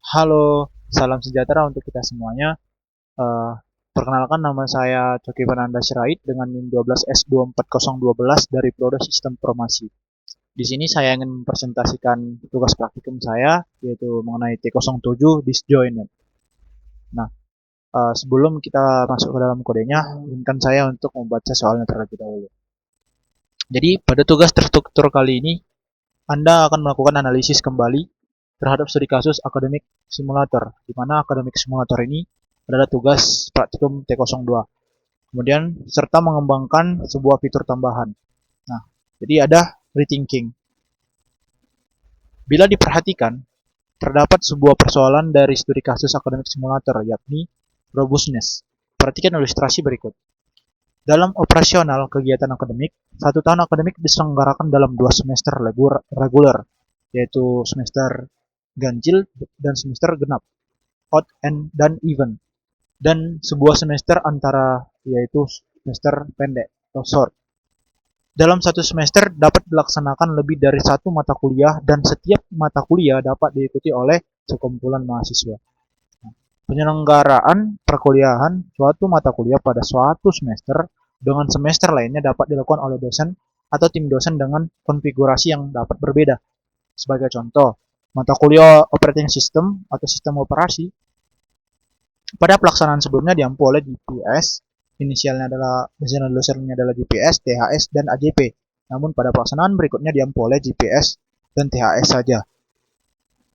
Halo, salam sejahtera untuk kita semuanya. Eh, Perkenalkan nama saya Coki Fernanda Sirait dengan NIM 12S24012 dari Prodi Sistem Informasi. Di sini saya ingin mempresentasikan tugas praktikum saya, yaitu mengenai T07 disjoint. Nah, sebelum kita masuk ke dalam kodenya, izinkan saya untuk membaca soalnya terlebih dahulu. Jadi, pada tugas terstruktur kali ini, Anda akan melakukan analisis kembali terhadap studi kasus akademik simulator, di mana akademik simulator ini adalah tugas praktikum T02. Kemudian, serta mengembangkan sebuah fitur tambahan. Nah, jadi ada rethinking. Bila diperhatikan, terdapat sebuah persoalan dari studi kasus akademik simulator, yakni robustness. Perhatikan ilustrasi berikut. Dalam operasional kegiatan akademik, satu tahun akademik diselenggarakan dalam 2 semester reguler, yaitu semester ganjil dan semester genap, odd and dan even, dan sebuah semester antara, yaitu semester pendek atau short. Dalam satu semester dapat dilaksanakan lebih dari satu mata kuliah dan setiap mata kuliah dapat diikuti oleh sekumpulan mahasiswa. Penyelenggaraan perkuliahan suatu mata kuliah pada suatu semester dengan semester lainnya dapat dilakukan oleh dosen atau tim dosen dengan konfigurasi yang dapat berbeda. Sebagai contoh, mata kuliah operating system atau sistem operasi pada pelaksanaan sebelumnya diampu oleh GPS, inisialnya adalah dosennya adalah GPS, THS, dan AJP. Namun pada pelaksanaan berikutnya diampu oleh GPS dan THS saja.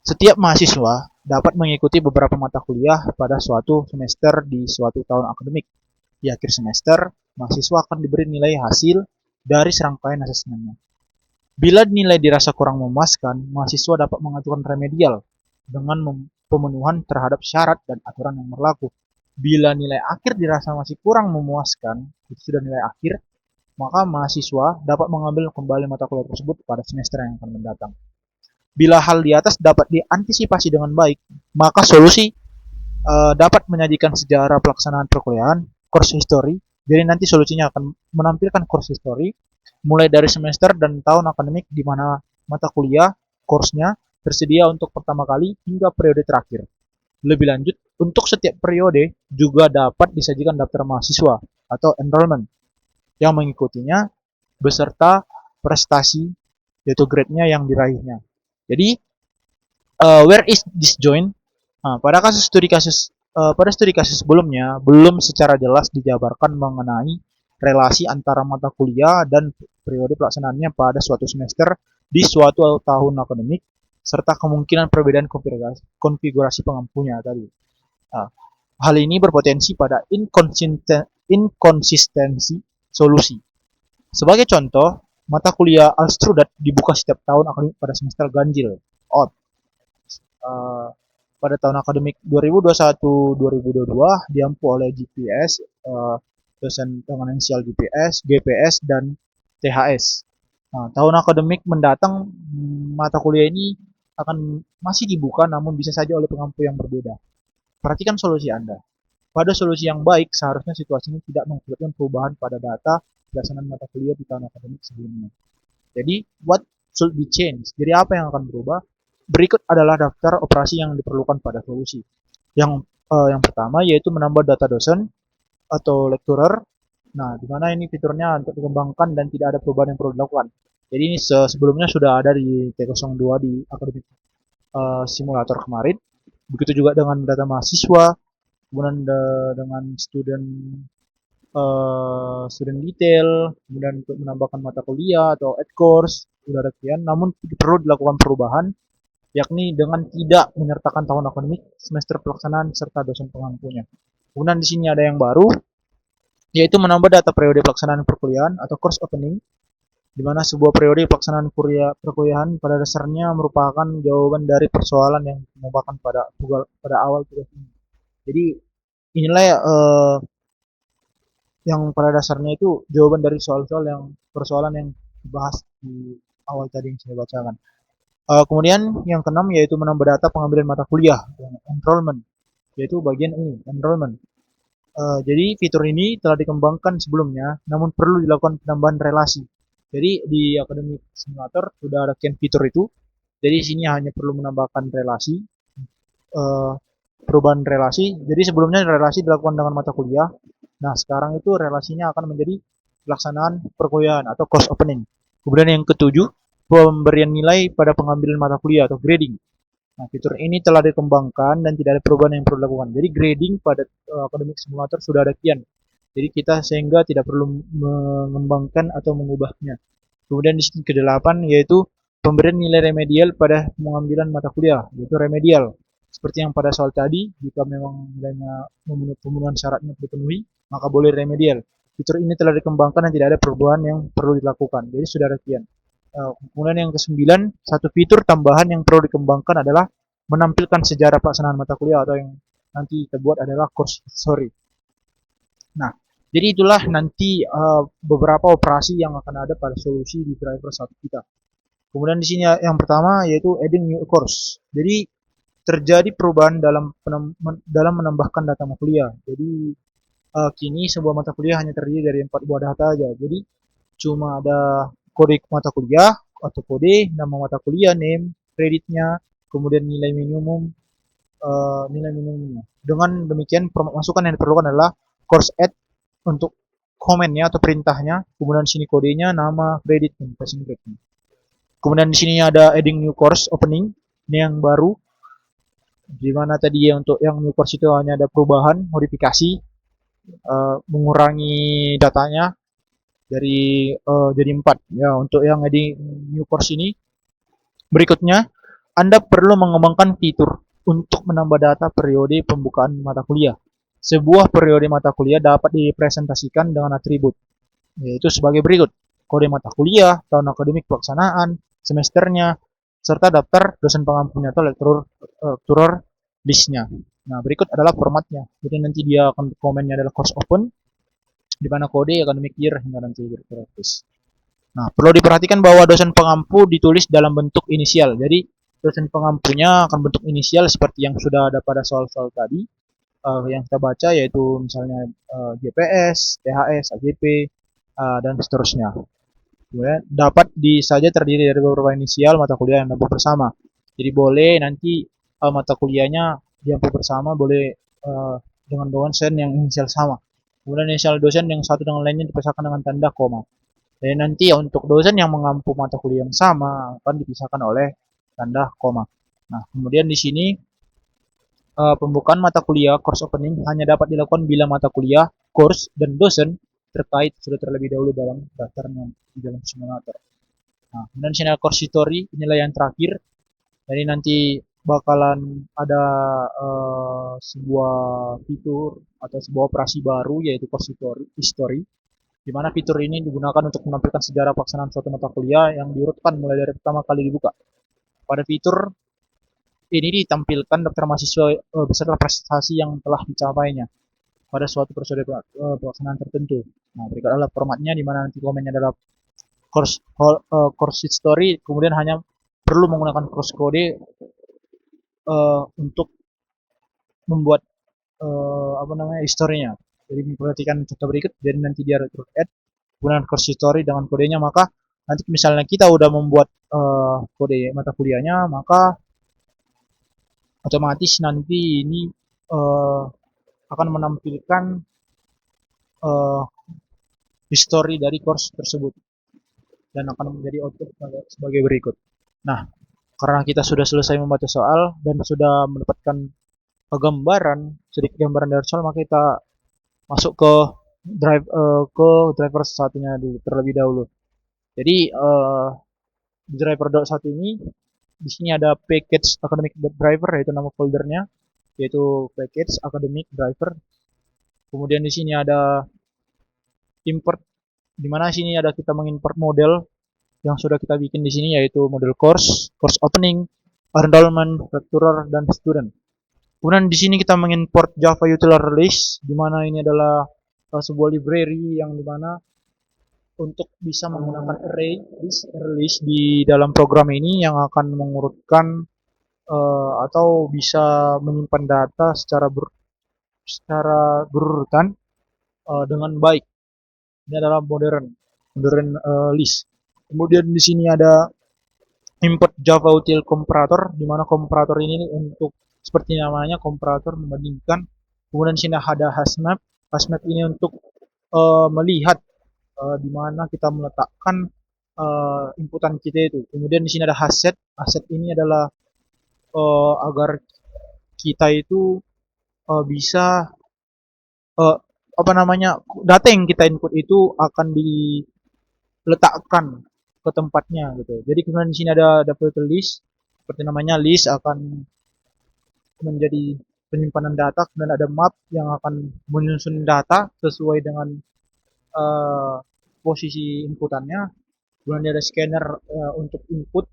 Setiap mahasiswa dapat mengikuti beberapa mata kuliah pada suatu semester di suatu tahun akademik. Di akhir semester, mahasiswa akan diberi nilai hasil dari serangkaian asesmennya. Bila nilai dirasa kurang memuaskan, mahasiswa dapat mengajukan remedial dengan pemenuhan terhadap syarat dan aturan yang berlaku. Bila nilai akhir dirasa masih kurang memuaskan, itu sudah nilai akhir, maka mahasiswa dapat mengambil kembali mata kuliah tersebut pada semester yang akan mendatang. Bila hal di atas dapat diantisipasi dengan baik, maka solusi dapat menyajikan sejarah pelaksanaan perkuliahan, course history. Jadi nanti solusinya akan menampilkan course history mulai dari semester dan tahun akademik di mana mata kuliah, course-nya tersedia untuk pertama kali hingga periode terakhir. Lebih lanjut, untuk setiap periode juga dapat disajikan daftar mahasiswa atau enrollment yang mengikutinya beserta prestasi yaitu grade-nya yang diraihnya. Jadi, where is this joint? Nah, pada studi kasus sebelumnya belum secara jelas dijabarkan mengenai relasi antara mata kuliah dan periode pelaksanaannya pada suatu semester di suatu tahun akademik serta kemungkinan perbedaan konfigurasi pengampunya tadi. Nah, hal ini berpotensi pada inkonsistensi solusi. Sebagai contoh, mata kuliah Alstrudat dibuka setiap tahun akademik pada semester ganjil, odd. Uh, Pada tahun akademik 2021-2022 diampu oleh GPS, dosen dengan inisial GPS, GPS, dan THS. Nah, tahun akademik mendatang mata kuliah ini akan masih dibuka namun bisa saja oleh pengampu yang berbeda. Perhatikan solusi Anda. Pada solusi yang baik, seharusnya situasi ini tidak mengakibatkan perubahan pada data pelaksanaan mata kuliah di tahun akademik sebelumnya. Jadi, what should be changed? Jadi, apa yang akan berubah? Berikut adalah daftar operasi yang diperlukan pada solusi. Yang pertama yaitu menambah data dosen atau lecturer. Nah, di mana ini fiturnya untuk dikembangkan dan tidak ada perubahan yang perlu dilakukan. Jadi ini sebelumnya sudah ada di T02 di akademik simulator kemarin. Begitu juga dengan data mahasiswa, kemudian dengan student detail, kemudian untuk menambahkan mata kuliah atau add course, sudah ada sekian. Namun perlu dilakukan perubahan yakni dengan tidak menyertakan tahun akademik, semester pelaksanaan, serta dosen pengampunya. Kemudian di sini ada yang baru, yaitu menambah data periode pelaksanaan perkuliahan atau course opening, di mana sebuah periode pelaksanaan perkuliahan pada dasarnya merupakan jawaban dari persoalan yang dikemukakan pada awal tugas ini. Jadi inilah yang pada dasarnya itu jawaban dari persoalan yang dibahas di awal tadi yang saya bacakan. Kemudian yang keenam yaitu menambah data pengambilan mata kuliah, enrollment, yaitu bagian ini, enrollment. Jadi fitur ini telah dikembangkan sebelumnya, namun perlu dilakukan penambahan relasi. Jadi di akademik simulator sudah ada fitur itu. Jadi di sini hanya perlu menambahkan relasi. uh, perubahan relasi. Jadi sebelumnya relasi dilakukan dengan mata kuliah. Nah, sekarang itu relasinya akan menjadi pelaksanaan perkuliahan atau course opening. Kemudian yang ketujuh, pemberian nilai pada pengambilan mata kuliah atau grading. Nah, fitur ini telah dikembangkan dan tidak ada perubahan yang perlu dilakukan. Jadi grading pada akademik simulator sudah ada kian. Jadi kita sehingga tidak perlu mengembangkan atau mengubahnya. Kemudian di sini ke-8 yaitu pemberian nilai remedial pada pengambilan mata kuliah, yaitu remedial. Seperti yang pada soal tadi, jika memang nilainya pemenuhan syaratnya dipenuhi, maka boleh remedial. Fitur ini telah dikembangkan dan tidak ada perubahan yang perlu dilakukan. Jadi sudah ada kian. Kemudian yang ke-9, satu fitur tambahan yang perlu dikembangkan adalah menampilkan sejarah pelaksanaan mata kuliah atau yang nanti kita buat adalah course history. Nah, jadi itulah nanti beberapa operasi yang akan ada pada solusi di driver satu kita. Kemudian di sini yang pertama yaitu adding new course. Jadi terjadi perubahan dalam menambahkan data mata kuliah. Jadi kini sebuah mata kuliah hanya terdiri dari 4 buah data aja. Jadi cuma ada kode mata kuliah atau kode, nama mata kuliah, name, kreditnya, kemudian nilai minimumnya. Dengan demikian masukan yang diperlukan adalah course add untuk komennya atau perintahnya, kemudian sini kodenya, nama, kredit, dan passing grade-nya. Kemudian di sini ada adding new course opening, ini yang baru. Di mana tadi untuk yang new course itu hanya ada perubahan, modifikasi, mengurangi datanya dari jadi 4. Ya, untuk yang adding new course ini berikutnya Anda perlu mengembangkan fitur untuk menambah data periode pembukaan mata kuliah. Sebuah periode mata kuliah dapat dipresentasikan dengan atribut, yaitu sebagai berikut: kode mata kuliah, tahun akademik pelaksanaan, semesternya, serta daftar dosen pengampunya atau lecturer listnya. Nah, berikut adalah formatnya. Jadi nanti dia akan komennya adalah course open, di mana kode academic year hingga nanti gratis. Nah, perlu diperhatikan bahwa dosen pengampu ditulis dalam bentuk inisial. Jadi dosen pengampunya akan bentuk inisial seperti yang sudah ada pada soal-soal tadi yang kita baca, yaitu misalnya GPS, THS, AJP, dan seterusnya. Kemudian dapat saja terdiri dari beberapa inisial mata kuliah yang diampu bersama. Jadi boleh nanti mata kuliahnya diampu bersama, boleh dengan dosen yang inisial sama. Kemudian inisial dosen yang satu dengan lainnya dipisahkan dengan tanda koma. Dan nanti untuk dosen yang mengampu mata kuliah yang sama akan dipisahkan oleh tanda koma. Nah, kemudian di sini pembukaan mata kuliah course opening hanya dapat dilakukan bila mata kuliah, course, dan dosen terkait sudah terlebih dahulu dalam daftarnya di dalam simulator. Nah, kemudian sini course history, inilah yang terakhir. Jadi nanti bakalan ada sebuah fitur atau sebuah operasi baru yaitu course history, di mana fitur ini digunakan untuk menampilkan sejarah pelaksanaan suatu mata kuliah yang diurutkan mulai dari pertama kali dibuka. Pada fitur ini ditampilkan daftar mahasiswa beserta prestasi yang telah dicapainya pada suatu periode pelaksanaan tertentu. Nah, berikut adalah formatnya di mana nanti komennya adalah course history, kemudian hanya perlu menggunakan cross kode untuk membuat historinya. Jadi perhatikan contoh berikut. Jadi nanti dia add kemudian course history dengan kodenya, maka nanti misalnya kita udah membuat kode mata kuliahnya, maka otomatis nanti ini akan menampilkan history dari course tersebut dan akan menjadi output sebagai berikut. Nah, karena kita sudah selesai membaca soal dan sudah mendapatkan sedikit gambaran dari soal, maka kita masuk ke driver satunya terlebih dahulu. Jadi di driver satu ini di sini ada package academic driver, yaitu nama foldernya, yaitu package academic driver. Kemudian di sini ada import, di mana sini ada kita mengimport model yang sudah kita bikin di sini, yaitu model course opening, enrollment, lecturer, dan student. Kemudian di sini kita mengimport Java Utility List, di mana ini adalah sebuah library yang dimana untuk bisa menggunakan array list di dalam program ini yang akan mengurutkan atau bisa menyimpan data secara berurutan dengan baik. Ini adalah modern list. Kemudian di sini ada import Java util comparator, di mana comparator ini untuk seperti namanya komparator membandingkan. Kemudian di sini ada hashmap. Hashmap ini untuk melihat di mana kita meletakkan inputan kita itu. Kemudian di sini ada hasset. Hasset ini adalah agar kita itu bisa uh, apa namanya, data yang kita input itu akan diletakkan ke tempatnya gitu. Jadi kemudian di sini ada filter list, seperti namanya list akan menjadi penyimpanan data, kemudian ada map yang akan menyusun data sesuai dengan uh, posisi inputannya, kemudian ada scanner untuk input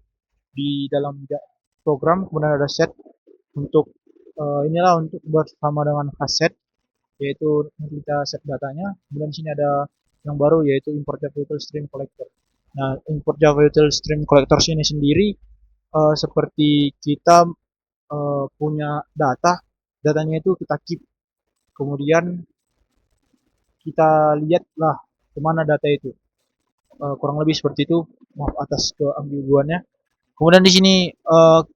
di dalam program, kemudian ada set untuk inilah untuk bersama dengan hasset, yaitu nanti kita set datanya. Kemudian di sini ada yang baru yaitu import Java Util Stream Collector. Nah, import Java Util Stream Collector ini sendiri seperti kita punya datanya itu kita keep, kemudian kita lihatlah kemana data itu. Kurang lebih seperti itu. Maaf atas keambiguannya. Kemudian di sini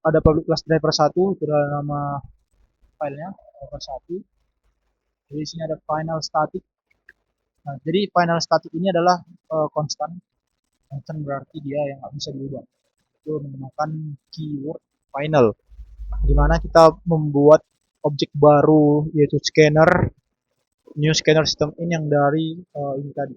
ada public class driver 1, itu adalah nama filenya driver 1. Jadi di sini ada final static. Nah, jadi final static ini adalah konstan. Konstan berarti dia yang nggak bisa diubah. Itu menggunakan keyword final, di mana kita membuat objek baru yaitu scanner, new scanner system in yang dari ini tadi.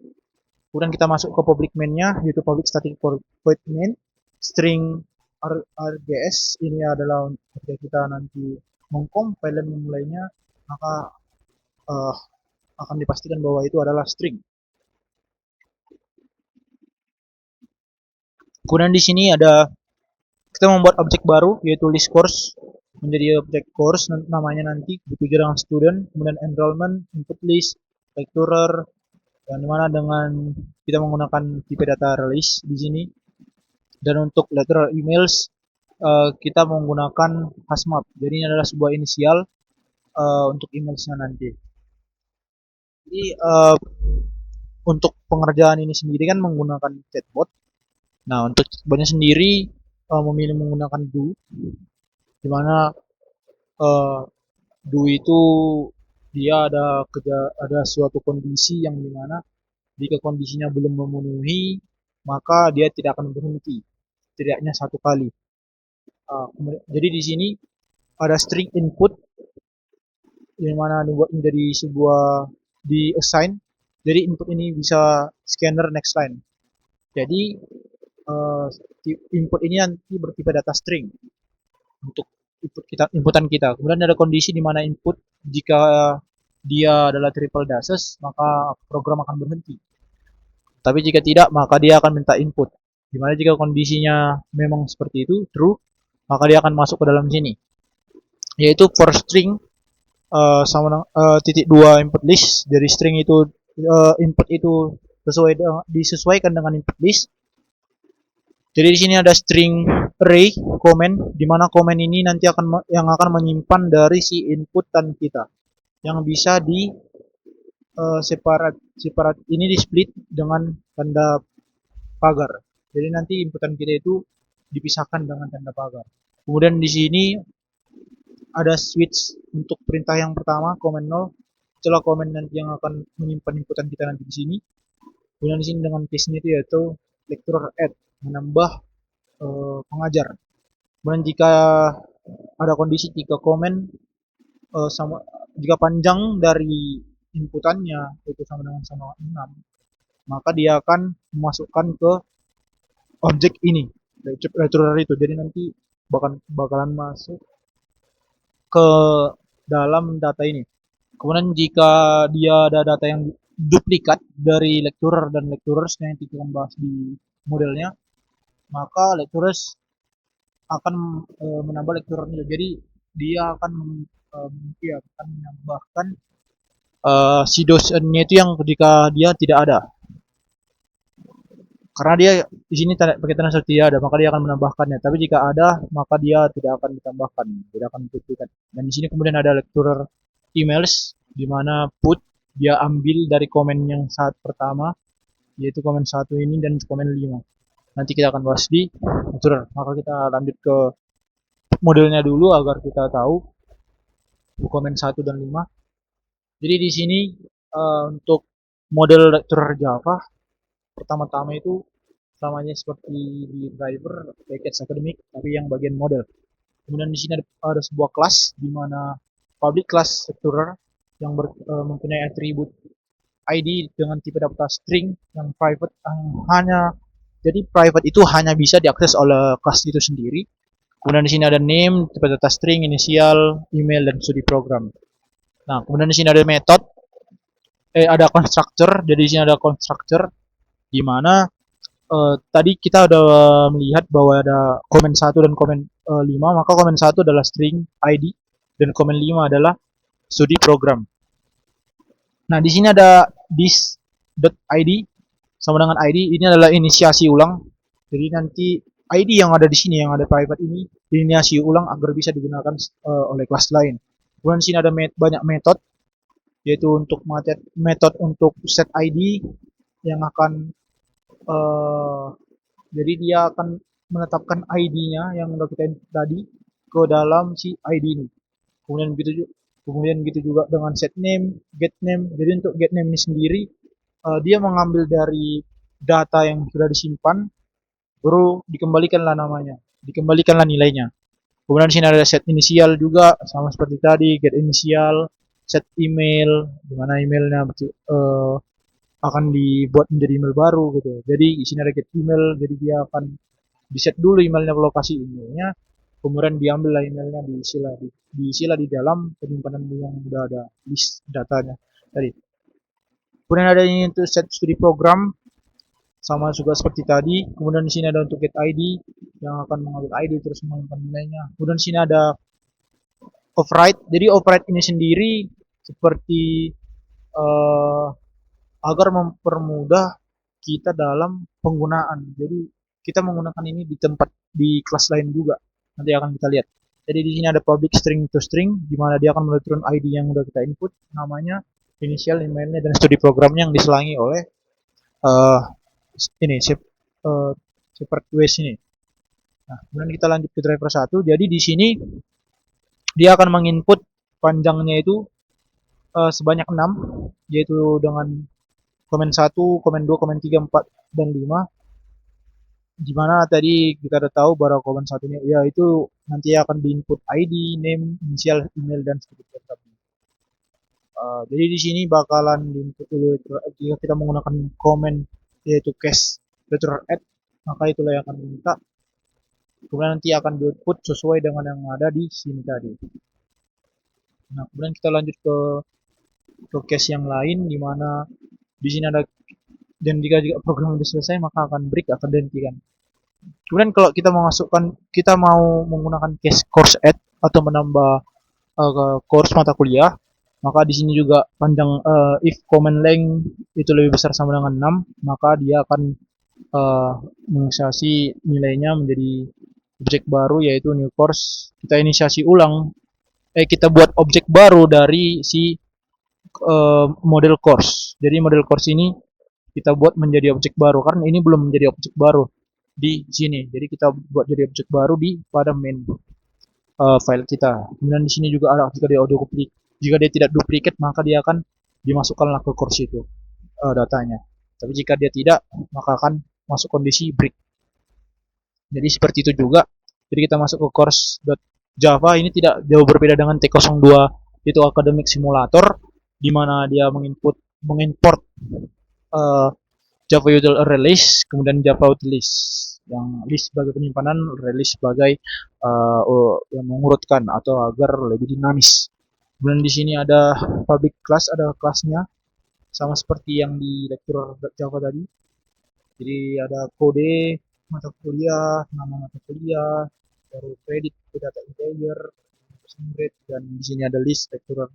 Kemudian kita masuk ke public main-nya, yaitu public static void main string rgs. Ini adalah ketika kita nanti mengcompile dan memulainya, maka akan dipastikan bahwa itu adalah string. Kemudian di sini ada kita membuat objek baru yaitu list course, menjadi objek course namanya nanti begitu dengan student, kemudian enrollment, input list, lecturer, dan dimana dengan kita menggunakan tipe data release di sini. Dan untuk lecturer emails kita menggunakan hashmap. Jadi ini adalah sebuah inisial untuk emailsnya nanti. Jadi untuk pengerjaan ini sendiri kan menggunakan chatbot. Nah, untuk chatbotnya sendiri memilih menggunakan do, di mana do itu dia ada suatu kondisi yang dimana jika kondisinya belum memenuhi maka dia tidak akan berhenti setidaknya satu kali. Jadi di sini ada string input yang mana dibuat menjadi sebuah di assign. Jadi input ini bisa scanner next line. Jadi input ini nanti bertipe data string untuk inputan kita. Kemudian ada kondisi di mana input jika dia adalah triple dashes maka program akan berhenti. Tapi jika tidak maka dia akan minta input. Dimana jika kondisinya memang seperti itu true, maka dia akan masuk ke dalam sini. Yaitu for string sama titik 2 input list. Dari string itu input itu disesuaikan dengan input list. Jadi di sini ada string array comment, di mana comment ini nanti yang akan menyimpan dari si inputan kita yang bisa di separate ini di split dengan tanda pagar. Jadi nanti inputan kita itu dipisahkan dengan tanda pagar. Kemudian di sini ada switch untuk perintah yang pertama comment 0. Setelah comment nanti yang akan menyimpan inputan kita nanti di sini. Kemudian di sini dengan case-nya itu yaitu lecturer add, menambah pengajar. Kemudian jika ada kondisi jika komen jika panjang dari inputannya itu sama dengan 6, maka dia akan memasukkan ke objek ini lecturer itu. Jadi nanti bakalan masuk ke dalam data ini. Kemudian jika dia ada data yang duplikat dari lecturer dan lecturers yang kita bahas di modelnya, maka lecturers akan menambah lecturernya. Jadi dia akan menambahkan si dosennya itu yang ketika dia tidak ada. Karena dia di sini pakai tanda seperti tidak ada, maka dia akan menambahkannya. Tapi jika ada, maka dia tidak akan ditambahkan, tidak akan ditutup. Dan di sini kemudian ada lecturer emails, di mana put dia ambil dari komen yang saat pertama, yaitu komen 1 ini dan komen 5. Nanti kita akan bahas di lecturer. Maka kita lanjut ke modelnya dulu agar kita tahu. komen 1 dan 5. Jadi di sini untuk model lecturer Java pertama-tama itu samanya seperti di driver package akademik tapi yang bagian model. Kemudian di sini ada sebuah kelas di mana public class lecturer yang mempunyai atribut ID dengan tipe data string yang private hanya jadi private itu hanya bisa diakses oleh kelas itu sendiri. Kemudian di sini ada name, tipe data string, inisial, email dan studi program. Nah, kemudian di sini ada method, ada constructor. Jadi di sini ada constructor di mana tadi kita udah melihat bahwa ada komen 1 dan komen 5, maka komen 1 adalah string ID dan komen 5 adalah studi program. Nah, di sini ada this.id sama dengan ID, ini adalah inisiasi ulang. Jadi nanti ID yang ada di sini, yang ada private ini, diinisiasi ulang agar bisa digunakan oleh kelas lain. Kemudian di sini ada banyak metode, yaitu untuk metode untuk set ID yang akan jadi dia akan menetapkan ID-nya yang udah kita input tadi ke dalam si ID ini. Kemudian gitu juga dengan set name, get name. Jadi untuk get name ini sendiri dia mengambil dari data yang sudah disimpan, baru dikembalikanlah namanya, dikembalikanlah nilainya. Kemudian di sini ada set inisial juga sama seperti tadi, get inisial, set email, dimana emailnya akan dibuat menjadi email baru gitu. Jadi di sini ada get email, jadi dia akan di set dulu emailnya ke lokasi emailnya, kemudian diambil emailnya diisilah di dalam penyimpanan yang sudah ada list datanya tadi. Kemudian ada ini untuk set studi program sama juga seperti tadi. Kemudian di sini ada untuk get ID yang akan mengambil ID terus menyimpan nilainya. Kemudian di sini ada override. Jadi override ini sendiri seperti agar mempermudah kita dalam penggunaan. Jadi kita menggunakan ini di tempat di kelas lain juga. Nanti akan kita lihat. Jadi di sini ada public string to string, di mana dia akan menurun ID yang sudah kita input, namanya, inisial, emailnya, dan studi programnya yang diselangi oleh ini separate ways ini. Nah, kemudian kita lanjut ke driver 1. Jadi di sini dia akan menginput panjangnya itu sebanyak 6, yaitu dengan komen 1, komen 2, komen 3, 4, dan 5. Dimana tadi kita udah tahu bahwa komen 1 ini yaitu nanti akan diinput ID, name, inisial, email, dan studi program. Jadi di sini bakalan diinput dulu jika kita menggunakan komen yaitu case letter add, maka itulah yang akan diminta. Kemudian nanti akan di-output sesuai dengan yang ada di sini tadi. Nah, kemudian kita lanjut ke case yang lain, di mana di sini ada, dan jika program sudah selesai maka akan break, akan dihentikan. Kemudian kalau kita mau menggunakan case course add atau menambah course mata kuliah, maka di sini juga panjang if comment length itu lebih besar sama dengan 6, maka dia akan menginisiasi nilainya menjadi objek baru yaitu new course. Kita inisiasi ulang, kita buat objek baru dari si model course. Jadi model course ini kita buat menjadi objek baru karena ini belum menjadi objek baru di sini. Jadi kita buat jadi objek baru pada main file kita. Kemudian di sini juga ada jika dia jika dia tidak duplicate maka dia akan dimasukkanlah ke course itu datanya. Tapi jika dia tidak maka akan masuk kondisi break. Jadi seperti itu juga. Jadi kita masuk ke course.java, ini tidak jauh berbeda dengan T02 itu academic simulator, di mana dia mengimport Java util release, kemudian Java util yang list sebagai penyimpanan, release sebagai yang mengurutkan atau agar lebih dinamis. Kemudian di sini ada public class, ada kelasnya sama seperti yang di lecturer Java tadi. Jadi ada kode mata kuliah, nama mata kuliah, baru kredit, data integer, grade, dan di sini ada list lecturer.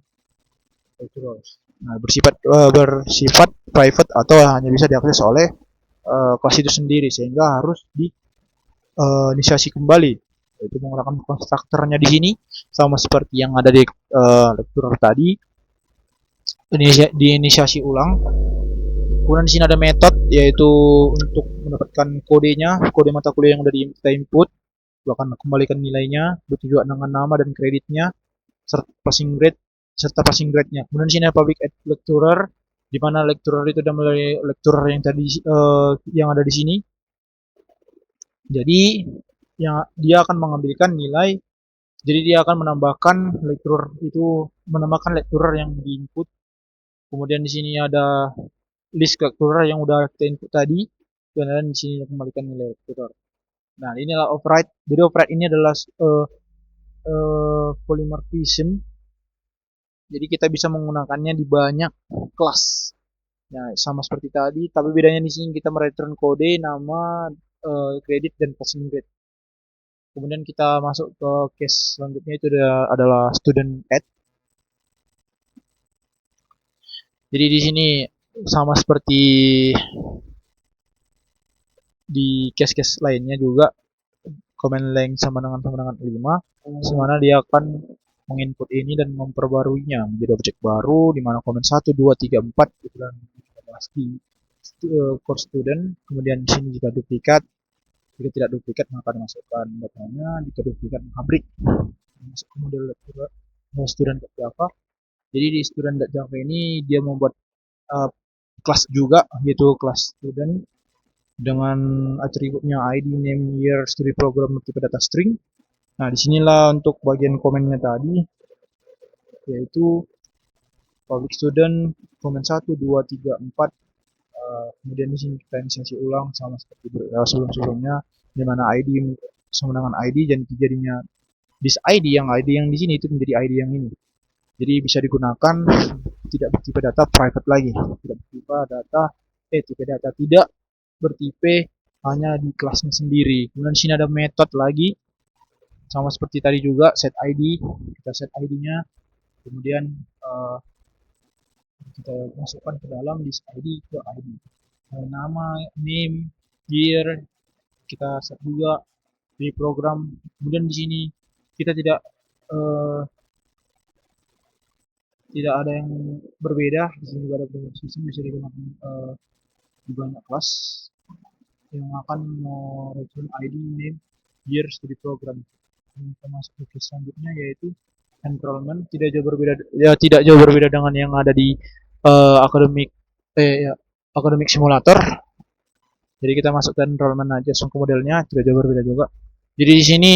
Nah, bersifat private atau hanya bisa diakses oleh kelas itu sendiri, sehingga harus diinisiasi kembali, yaitu menggunakan konstruktornya di sini sama seperti yang ada di lecturer tadi, diinisiasi ulang. Kemudian di sini ada metode, yaitu untuk mendapatkan kodenya, kode mata kuliah yang sudah kita input, akan kembalikan nilainya, begitu juga dengan nama dan kreditnya. serta passing grade-nya. Kemudian di sini ada public lecturer, di mana lecturer itu adalah mulai lecturer yang tadi yang ada di sini. Jadi yang dia akan mengambilkan nilai, jadi dia akan menambahkan lecturer yang di input. Kemudian di sini ada list lecturer yang udah kita input tadi, dan di sini kembalikan nilai lecturer. Nah, inilah override. Jadi override ini adalah polymorphism. Jadi kita bisa menggunakannya di banyak kelas. Nah, sama seperti tadi, tapi bedanya di sini kita mereturn kode, nama, kredit, dan passing grade. Kemudian kita masuk ke case selanjutnya, itu adalah student add. Jadi di sini sama seperti di case-case lainnya juga, comment length sama dengan 5, semana dia akan menginput ini dan memperbaruinya menjadi objek baru, di mana comment 1, 2, 3, 4 itu dan pasti course student. Kemudian di sini jika duplikat, jika tidak duplikat maka dimasukkan datanya, jika duplikat maka break masuk ke model student.java. Jadi di student.java ini dia membuat kelas juga, yaitu kelas student dengan atributnya ID, name, year, studi program, tipe data string. Nah, disinilah untuk bagian komennya tadi, yaitu public student, komen 1, 2, 3, 4. Kemudian di sini kita inisiasi ulang sama seperti sebelum-sebelumnya, di mana ID sama dengan ID, dan jadinya this ID yang di sini itu menjadi ID yang ini. Jadi bisa digunakan tidak bertipe data private lagi, tidak bertipe data tipe data tidak bertipe hanya di kelasnya sendiri. Kemudian di sini ada metode lagi, sama seperti tadi juga set ID, kita set ID-nya, kemudian kita masukkan ke dalam list ID ke ID. Nama, name, year kita set juga di program. Kemudian di sini kita tidak ada yang berbeda. Di sini juga ada beberapa sistem bisa digunakan di banyak kelas yang akan mereturn ID, name, year, studi program. Kita masuk ke case selanjutnya, yaitu enrollment. Tidak jauh berbeda dengan yang ada di akademik simulator. Jadi kita masukkan enrollment aja langsung ke modelnya, tidak jauh berbeda juga. Jadi di sini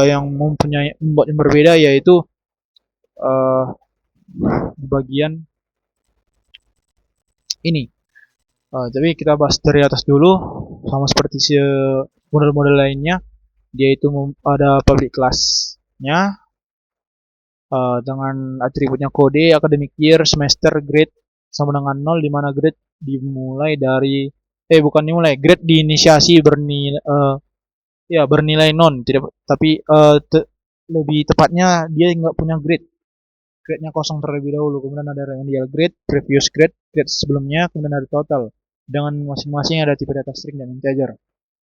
yang membuat yang berbeda yaitu bagian ini. Tapi kita bahas dari atas dulu, sama seperti model-model lainnya, dia itu ada public class-nya dengan atributnya kode, academic year, semester, grade sama dengan 0, di mana grade dimulai dari grade diinisiasi bernilai non, tidak, tapi lebih tepatnya dia nggak punya grade. Grade-nya kosong terlebih dahulu, kemudian ada remedial grade, previous grade, grade sebelumnya, kemudian ada total dengan masing-masing ada tipe data string dan integer.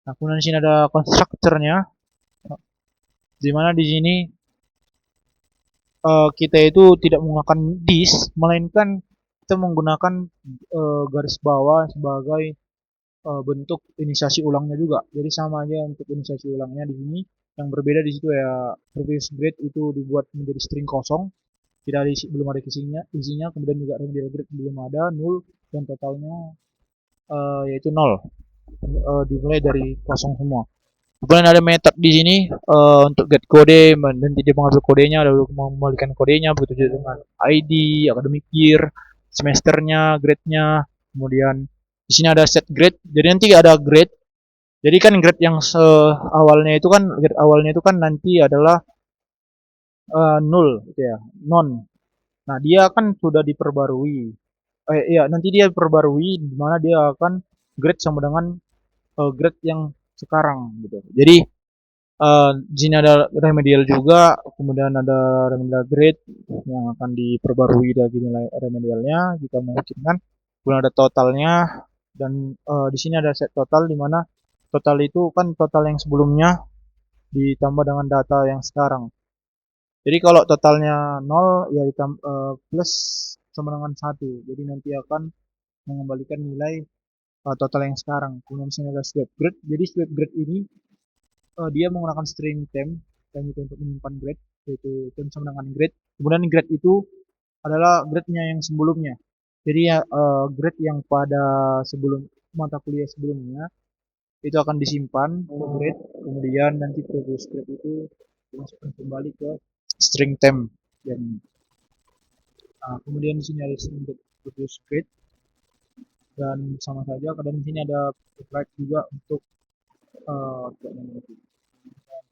Nah, kemudian di sini ada constructor-nya, di mana di sini kita itu tidak menggunakan this, melainkan kita menggunakan garis bawah sebagai bentuk inisiasi ulangnya juga. Jadi sama aja untuk inisiasi ulangnya di sini. Yang berbeda di situ ya, previous grade itu dibuat menjadi string kosong, tidak ada belum ada isinya. Kemudian juga remedial grade belum ada, null, dan totalnya yaitu 0. Dimulai dari kosong semua. Kemudian ada method di sini untuk get kode, dan tidak mengambil kodenya, lalu mengembalikan kodenya, begitu juga dengan ID, academic year, semesternya, grade-nya. Kemudian di sini ada set grade. Jadi nanti ada grade. Jadi kan grade yang awalnya itu kan nanti adalah null gitu ya, non. Nah, dia kan sudah diperbarui. Nanti dia perbarui di mana dia akan grade sama dengan grade yang sekarang gitu. Jadi di sini ada remedial juga, kemudian ada remedial grade yang akan diperbarui lagi nilai remedialnya jika memungkinkan. Kemudian ada totalnya, dan di sini ada set total, di mana total itu kan total yang sebelumnya ditambah dengan data yang sekarang. Jadi kalau totalnya 0 ya plus sama dengan 1. Jadi nanti akan mengembalikan nilai total yang sekarang. Kemudian misalnya ada swipe grade. Jadi swipe grade ini dia menggunakan string temp itu untuk menyimpan grade. yaitu itu sama dengan grade. Kemudian grade itu adalah grade-nya yang sebelumnya. Jadi ya grade yang pada sebelum mata kuliah sebelumnya itu akan disimpan ke grade, kemudian nanti previous grade itu dimasukkan kembali ke string temp dan kemudian di sini ada string previous grade dan sama saja. Dan di sini ada flag juga untuk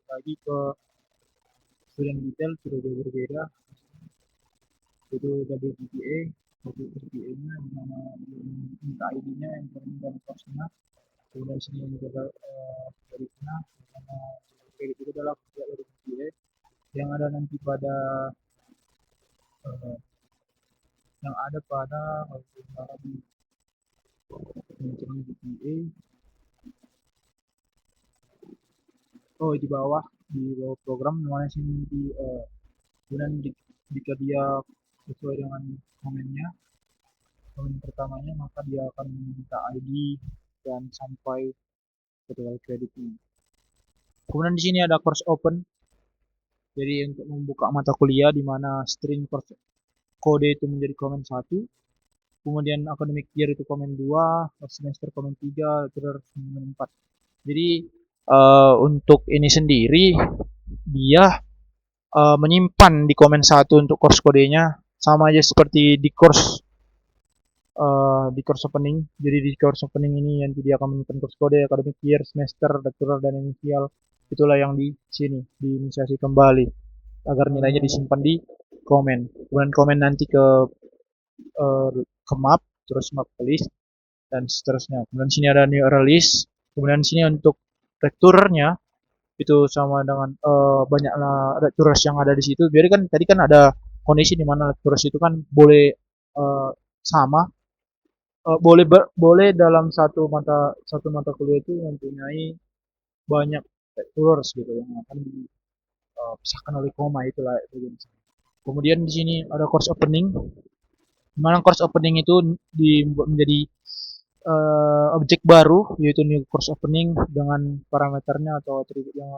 lagi ke student detail sudah berbeda, itu WGPA, WGPA-nya dimana minta ID-nya yang dan course-nya, kemudian sini juga kreditnya, karena kredit itu adalah WGPA yang ada nanti pada uh, yang ada pada di GPA. Oh, di bawah program namanya sini di kemudian jika dia sesuai dengan komennya, komen pertamanya, maka dia akan minta ID dan sampai total kreditnya. Kemudian di sini ada course open. Jadi untuk membuka mata kuliah di mana string course kode itu menjadi komen 1, kemudian academic year itu komen 2, semester komen 3, terus komen 4. Jadi untuk ini sendiri dia menyimpan di komen 1 untuk course kodenya sama aja seperti di course opening. Jadi di course opening ini nanti dia akan menyimpan course kode, academic year, semester, lecturer, dan inisial. Itulah yang di sini diinisiasi kembali agar nilainya disimpan di komen. Kemudian komen nanti ke map, terus map ke list dan seterusnya. Kemudian sini ada new release. Kemudian sini untuk lecturernya itu sama dengan banyaklah lecturers yang ada di situ. Jadi kan tadi kan ada kondisi di mana lecturers itu kan boleh sama, boleh dalam satu mata kuliah itu mempunyai banyak lecturers gitu yang akan dipisahkan oleh koma, itulah itu. Kemudian di sini ada course opening, di mana course opening itu dibuat menjadi objek baru, yaitu new course opening dengan parameternya atau atribut yang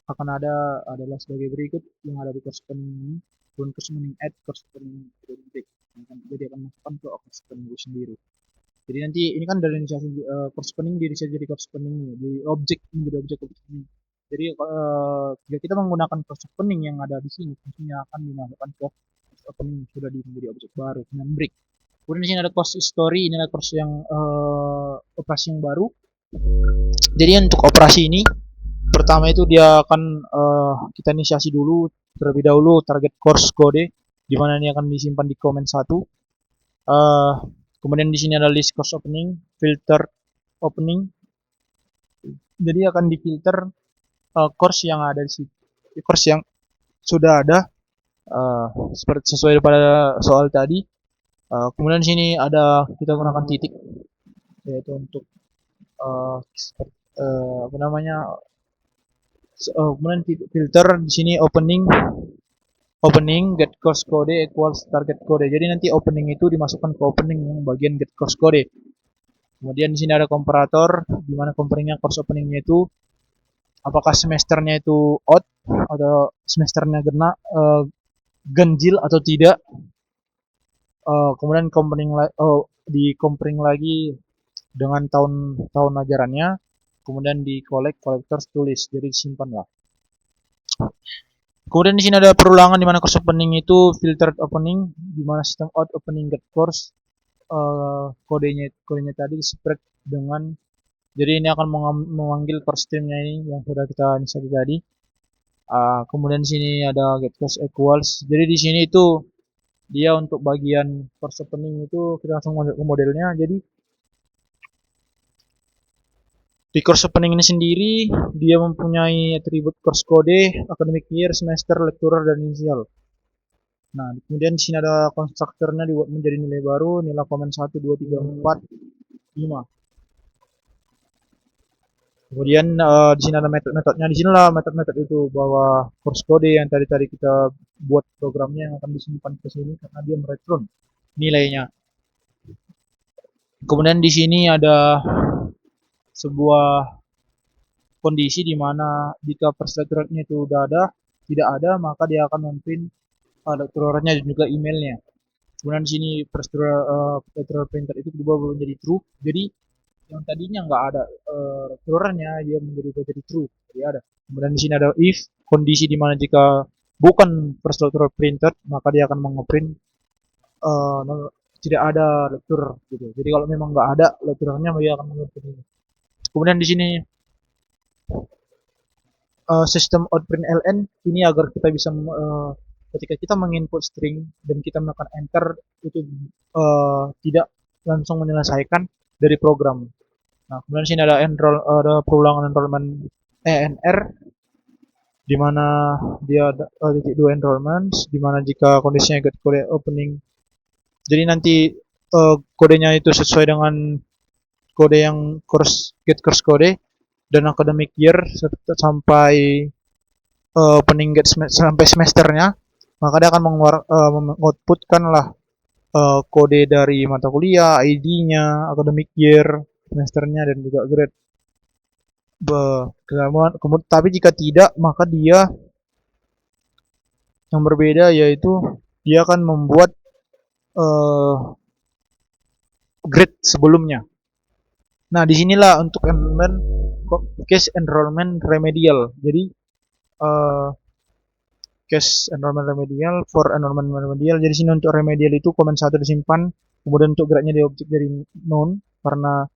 akan ada adalah sebagai berikut yang ada di course opening ini. Kemudian course opening add, course opening object, jadi akan masukkan ke course opening itu sendiri. Jadi nanti ini kan dari inisiasi course opening jadi course opening di objek menjadi objek opening. Jadi jika kita menggunakan course opening yang ada di sini, fungsinya akan dimasukkan ke course opening sudah menjadi objek baru dengan break. Kemudian di sini ada course history, ini adalah course yang operasi yang baru. Jadi untuk operasi ini pertama itu dia akan kita inisiasi dulu terlebih dahulu target course kode, di mana ini akan disimpan di komen 1. Kemudian di sini ada list course opening, filter opening. Jadi akan difilter course yang ada di situ, course yang sudah ada seperti sesuai pada soal tadi. Kemudian di sini ada kita gunakan titik, yaitu untuk apa namanya, kemudian filter di sini opening get course code equals target code. Jadi nanti opening itu dimasukkan ke opening yang bagian get course code. Kemudian di sini ada komparator, di mana comparingnya course openingnya itu apakah semesternya itu odd atau semesternya ganjil atau tidak. Kemudian di comparing lagi dengan tahun ajarannya, kemudian di collectors tulis, jadi disimpan lah. Kemudian di sini ada perulangan di mana course opening itu filtered opening, di mana sistem out opening get course kodenya tadi spread dengan, jadi ini akan memanggil course streamnya ini yang sudah kita inisiasi tadi. Kemudian di sini ada get course equals, jadi di sini itu dia untuk bagian course opening itu kita langsung ke modelnya. Jadi di course opening ini sendiri dia mempunyai atribut course code, academic year, semester, lecturer, dan inisial. Nah, kemudian di sini ada konstruktornya dibuat menjadi nilai baru, nilai komen 1, 2, 3, 4, 5. Kemudian di sini ada metode-metodenya. Di sinilah metode-metode itu bahwa course code yang tadi kita buat programnya yang akan disimpan ke sini karena dia mereturn nilainya. Kemudian di sini ada sebuah kondisi di mana jika perselectornya itu udah ada, tidak ada, maka dia akan memprint lecturer-nya dan juga emailnya. Kemudian di sini lecturer printer itu berubah menjadi true. Jadi yang tadinya nggak ada lecturer-nya, dia menjadi true. Jadi ada. Kemudian di sini ada if, kondisi di mana jika bukan first lecturer printer, maka dia akan mengeprint tidak ada lecturer gitu. Jadi kalau memang nggak ada lecturernya, dia akan mengeprint ini. Kemudian di sini sistem outprint ln ini agar kita bisa ketika kita menginput string dan kita menekan enter itu tidak langsung menyelesaikan dari program. Nah, kemudian sini ada perulangan enrollment ENR di mana dia ada titik dua enrollments di mana jika kondisinya get kode opening, jadi nanti kodenya itu sesuai dengan kode yang get course kode dan academic year sampai opening get sampai semesternya, maka dia akan mengoutputkan lah kode dari mata kuliah, ID-nya, academic year, semesternya dan juga grade. Kemudian, tapi jika tidak, maka dia yang berbeda, yaitu dia akan membuat grade sebelumnya. Nah, disinilah untuk enrollment case enrollment remedial. Jadi case enrollment remedial for enrollment remedial. Jadi sini untuk remedial itu komen 1 disimpan, kemudian untuk grade-nya di objek dari none karena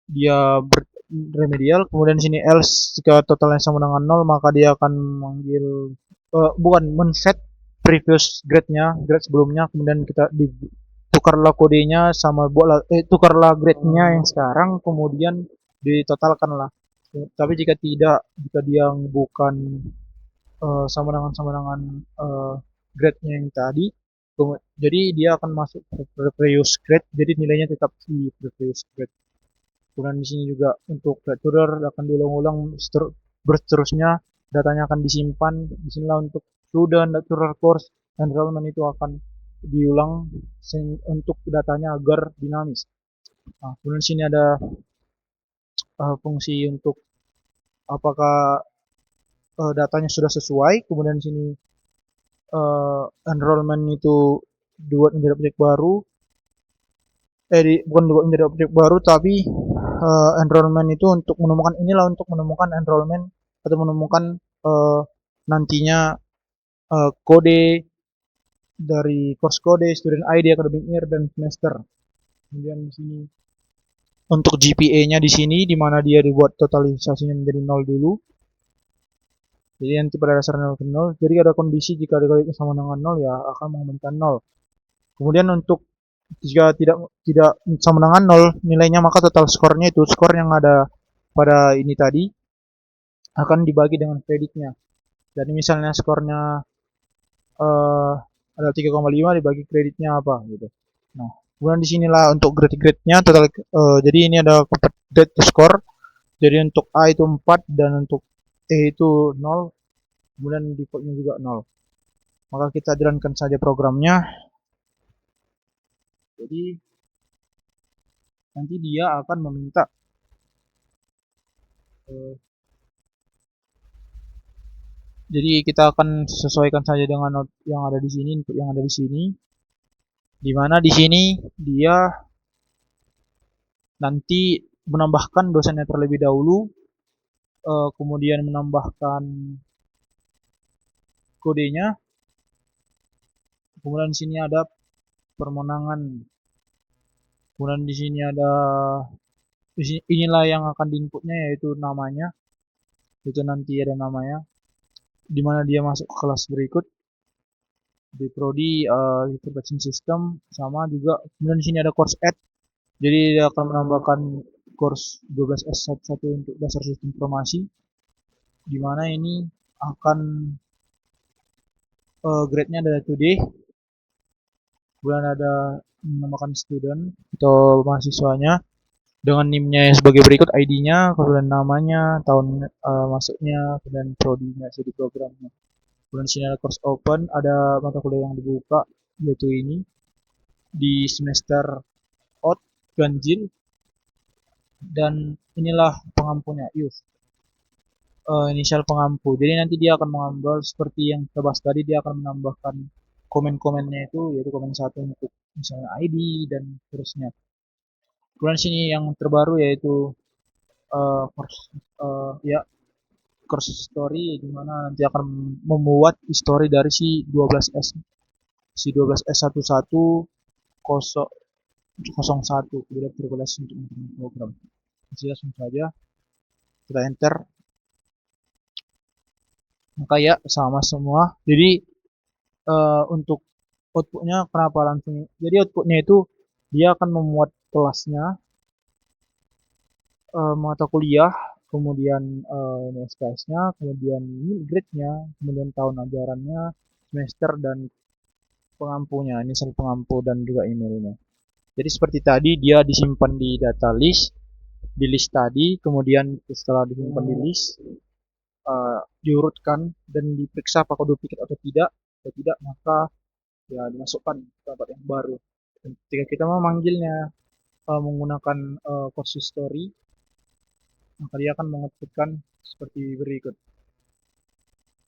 dia remedial. Kemudian sini else, jika totalnya sama dengan 0, maka dia akan manggil men-set previous grade-nya, grade sebelumnya, kemudian kita tukarlah kodenya sama tukarlah grade-nya yang sekarang, kemudian ditotalkan lah. Tapi jika tidak, jika dia bukan sama dengan grade-nya yang tadi, jadi dia akan masuk previous grade, jadi nilainya tetap di previous grade. Kemudian di sini juga untuk lecturer akan diulang-ulang berseterusnya, datanya akan disimpan. Di sinilah untuk student lecturer course enrollment itu akan diulang untuk datanya agar dinamis. Nah, kemudian di sini ada fungsi untuk apakah datanya sudah sesuai. Kemudian di sini enrollment itu dibuat menjadi objek baru. Bukan dibuat menjadi objek baru, tapi enrollment itu untuk menemukan enrollment atau menemukan nantinya kode dari course kode, student ID, academic year dan semester. Kemudian di sini untuk GPA-nya di sini di mana dia dibuat totalisasinya menjadi 0 dulu. Jadi nanti pada dasarnya 0. Jadi ada kondisi jika dikalikan sama dengan 0 ya akan mengumumkan 0. Kemudian untuk jika tidak sama dengan 0 nilainya, maka total skornya itu skor yang ada pada ini tadi akan dibagi dengan kreditnya. Jadi misalnya skornya ada 3,5 dibagi kreditnya apa gitu. Nah, kemudian di sinilah untuk grade-nya total jadi ini ada grade to score. Jadi untuk A itu 4 dan untuk E itu 0. Kemudian defaultnya juga 0. Maka kita jalankan saja programnya. Jadi nanti dia akan meminta jadi kita akan sesuaikan saja dengan note yang ada di sini, input yang ada di sini. Di mana di sini dia nanti menambahkan dosennya terlebih dahulu, kemudian menambahkan kodenya. Kemudian di sini ada permenangan. Kemudian di sini ada inilah yang akan diinputnya, yaitu namanya. Itu nanti ada namanya. Di mana dia masuk ke kelas berikut di prodi information system sama juga. Kemudian di sini ada course add. Jadi dia akan menambahkan course 12S11 untuk dasar sistem informasi. Di mana ini akan grade-nya adalah today. Kemudian ada menambahkan student atau mahasiswanya dengan NIM-nya yang sebagai berikut, ID-nya, kemudian namanya, tahun masuknya, kemudian prodi-nya, jadi programnya. Kemudian sini ada course open, ada mata kuliah yang dibuka, yaitu ini di semester out ganjil, dan inilah pengampunnya use. inisial pengampu. Jadi nanti dia akan mengambil seperti yang kita bahas tadi, dia akan menambahkan komen-komennya itu, yaitu komen satu untuk misalnya ID dan seterusnya. Kemudian sini yang terbaru yaitu course, ya course story, di mana nanti akan membuat history dari si 12S, si 12S11 01 kemudian regulasi untuk program. Jadi langsung saja kita enter, maka ya sama semua. Jadi untuk outputnya kenapa langsung, jadi outputnya itu dia akan memuat kelasnya, mata kuliah, kemudian SKS-nya, kemudian grade-nya, kemudian tahun ajarannya, semester, dan pengampunya, inisial pengampu, dan juga emailnya. Jadi seperti tadi dia disimpan di data list, di list tadi, kemudian setelah disimpan di list, diurutkan dan diperiksa apakah duplikat atau tidak. Jika tidak, maka ya dimasukkan ke tempat yang baru. Dan ketika kita memanggilnya menggunakan course history, maka dia akan mengetikkan seperti berikut.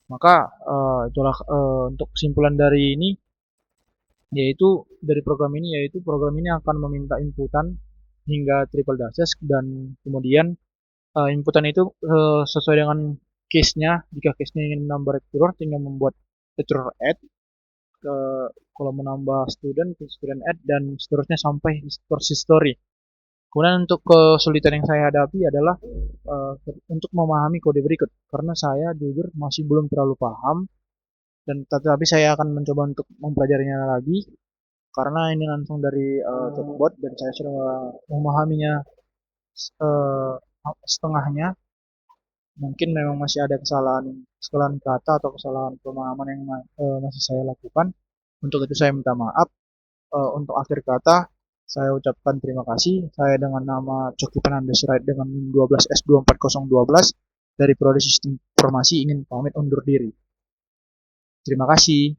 Maka itulah untuk kesimpulan dari ini, yaitu dari program ini, yaitu program ini akan meminta inputan hingga triple dashes, dan kemudian inputan itu sesuai dengan case-nya. Jika case-nya ingin menambah lecturer, tinggal membuat lecturer add, kalau menambah student add, dan seterusnya sampai course history. Kemudian untuk kesulitan yang saya hadapi adalah untuk memahami kode berikut, karena saya jujur masih belum terlalu paham, dan tetapi saya akan mencoba untuk mempelajarinya lagi, karena ini langsung dari chatbot dan saya sudah memahaminya uh, setengahnya. Mungkin memang masih ada kesalahan kata atau kesalahan pemahaman yang masih saya lakukan. Untuk itu saya minta maaf. Untuk akhir kata, saya ucapkan terima kasih. Saya dengan nama Coki Penanda Sirait dengan 12S24012 dari Prodi Sistem Informasi ingin pamit undur diri. Terima kasih.